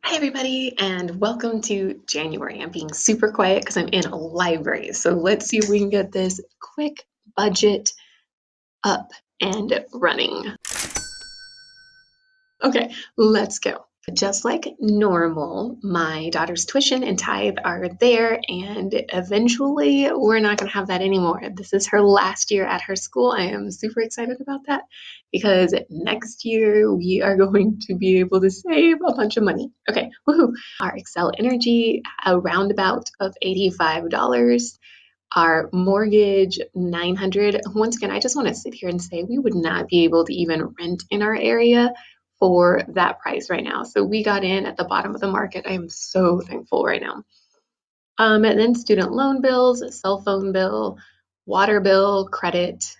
Hi, everybody, and welcome to January. I'm being super quiet because I'm in a library. So let's see if we can get this quick budget up and running. Okay, let's go. Just like normal, my daughter's tuition and tithe are there, and eventually we're not going to have that anymore. This is her last year at her school. I am super excited about that because next year we are going to be able to save a bunch of money. Okay, woohoo! Our Excel Energy, a roundabout of $85. Our mortgage, 900. Once again, I just want to sit here and say we would not be able to even rent in our area for that price right now. So we got in at the bottom of the market. I am so thankful right now. And then student loan bills, cell phone bill, water bill, credit.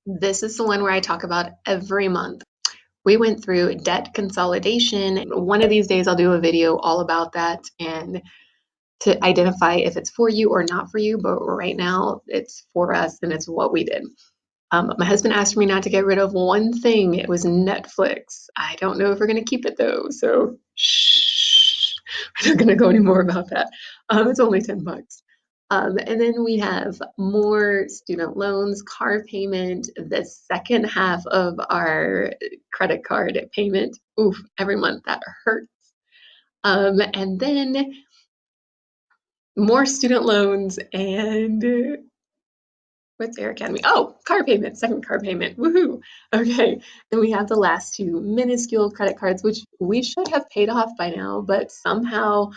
This is the one where I talk about every month. We went through debt consolidation. One of these days I'll do a video all about that and to identify if it's for you or not for you, but right now it's for us and it's what we did. My husband asked me not to get rid of one thing. It was Netflix. I don't know if we're going to keep it though, so shh. We're not going to go any more about that. It's only $10. And then we have more student loans, car payment, the second half of our credit card payment. Oof, every month that hurts. And then more student loans and what's Air Academy? Oh, car payment, second car payment. Woohoo. Okay. And we have the last two minuscule credit cards, which we should have paid off by now, but somehow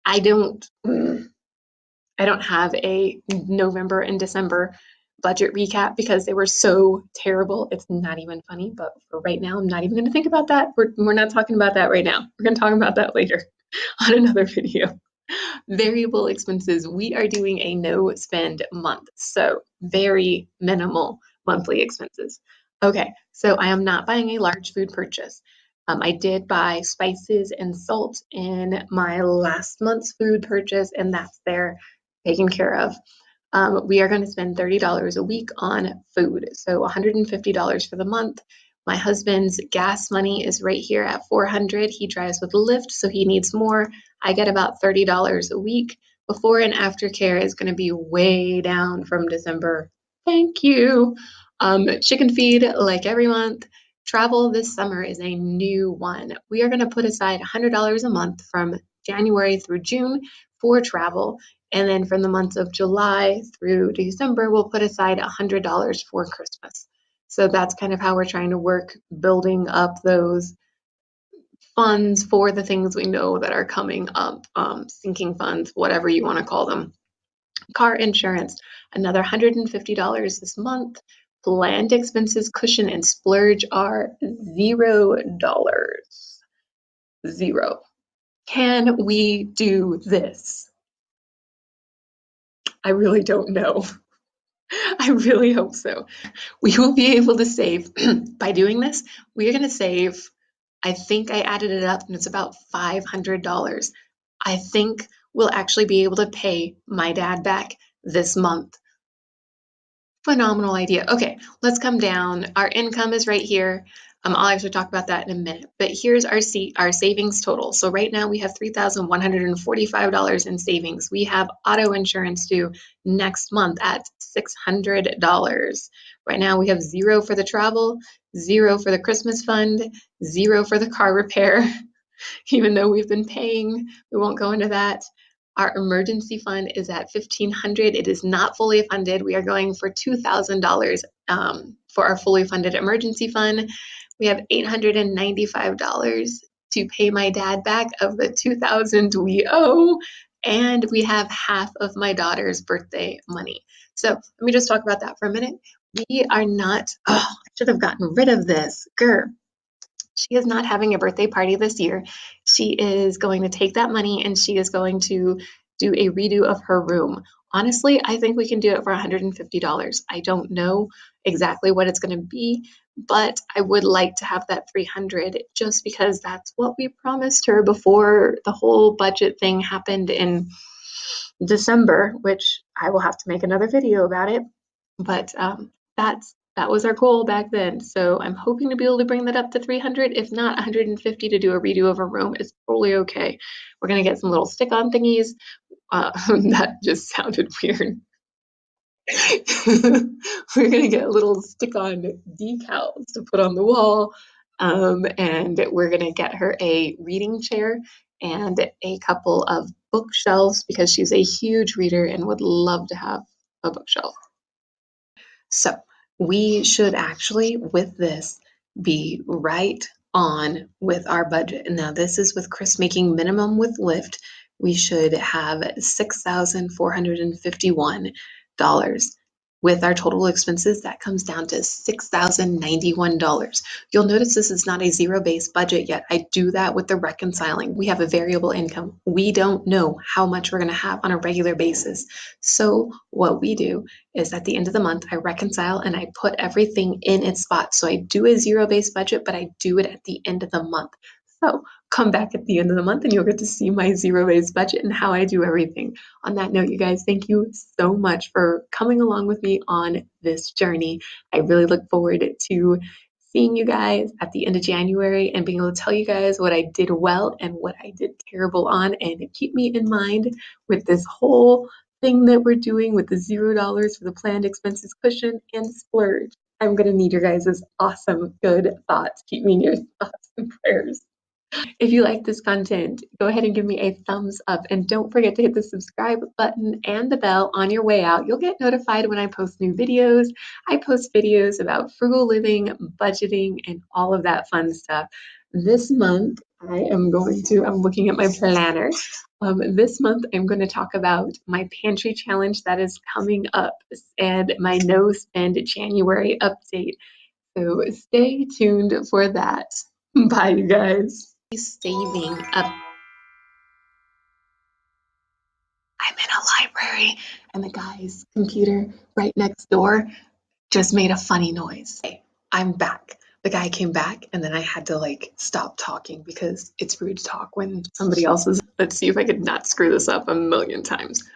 I don't I don't have a November and December budget recap because they were so terrible. It's not even funny, but for right now, I'm not even going to think about that. We're not talking about that right now. We're going to talk about that later on another video. Variable expenses, we are doing a no spend month, so very minimal monthly expenses. Okay, so I am not buying a large food purchase. I did buy spices and salt in my last month's food purchase, and that's there taken care of. We are going to spend $30 a week on food, so $150 for the month. My husband's gas money is right here at $400. He drives with Lyft, so he needs more. I get about $30 a week. Before and after care is going to be way down from December. Thank you. Chicken feed, like every month. Travel this summer is a new one. We are going to put aside $100 a month from January through June for travel. And then from the months of July through December, we'll put aside $100 for Christmas. So that's kind of how we're trying to work, building up those funds for the things we know that are coming up, sinking funds, whatever you want to call them. Car insurance, another $150 this month. Planned expenses, cushion, and splurge are $0. Zero. Can we do this? I really don't know. I really hope so. We will be able to save by doing this. We are going to save, I think I added it up and it's about $500. I think we'll actually be able to pay my dad back this month. Phenomenal idea. Okay, let's come down. Our income is right here. I'll actually talk about that in a minute, but here's our savings total. So right now we have $3,145 in savings. We have auto insurance due next month at $600. Right now we have zero for the travel, zero for the Christmas fund, zero for the car repair. Even though we've been paying, we won't go into that. Our emergency fund is at $1,500. It is not fully funded. We are going for $2,000 for our fully funded emergency fund. We have $895 to pay my dad back of the $2,000 we owe, and we have half of my daughter's birthday money. So let me just talk about that for a minute. We are not, I should have gotten rid of this. Grr. She is not having a birthday party this year. She is going to take that money and she is going to do a redo of her room. Honestly, I think we can do it for $150. I don't know exactly what it's going to be, but I would like to have that $300 just because that's what we promised her before the whole budget thing happened in December, which I will have to make another video about it. But that's That was our goal back then. So I'm hoping to be able to bring that up to 300. If not, 150 to do a redo of a room is totally okay. We're gonna get some little stick-on thingies. That just sounded weird. We're gonna get little stick-on decals to put on the wall, and we're gonna get her a reading chair and a couple of bookshelves because she's a huge reader and would love to have a bookshelf. So we should actually, with this, be right on with our budget. Now, this is with Chris making minimum with Lyft. We should have $6,451. With our total expenses, that comes down to $6,091. You'll notice this is not a zero-based budget yet. I do that with the reconciling. We have a variable income. We don't know how much we're going to have on a regular basis. So what we do is at the end of the month, I reconcile and I put everything in its spot. So I do a zero-based budget, but I do it at the end of the month. So come back at the end of the month and you'll get to see my zero-based budget and how I do everything. On that note, you guys, thank you so much for coming along with me on this journey. I really look forward to seeing you guys at the end of January and being able to tell you guys what I did well and what I did terrible on, and keep me in mind with this whole thing that we're doing with the $0 for the planned expenses cushion and splurge. I'm going to need your guys' awesome, good thoughts. Keep me in your thoughts and prayers. If you like this content, go ahead and give me a thumbs up, and don't forget to hit the subscribe button and the bell on your way out. You'll get notified when I post new videos. I post videos about frugal living, budgeting, and all of that fun stuff. This month, I'm looking at my planner. This month, I'm going to talk about my pantry challenge that is coming up and my no spend January update. So stay tuned for that. Bye, you guys. Saving up. I'm in a library and the guy's computer right next door just made a funny noise. Hey, I'm back. The guy came back and then I had to stop talking because it's rude to talk when somebody else is. Let's see if I could not screw this up a million times.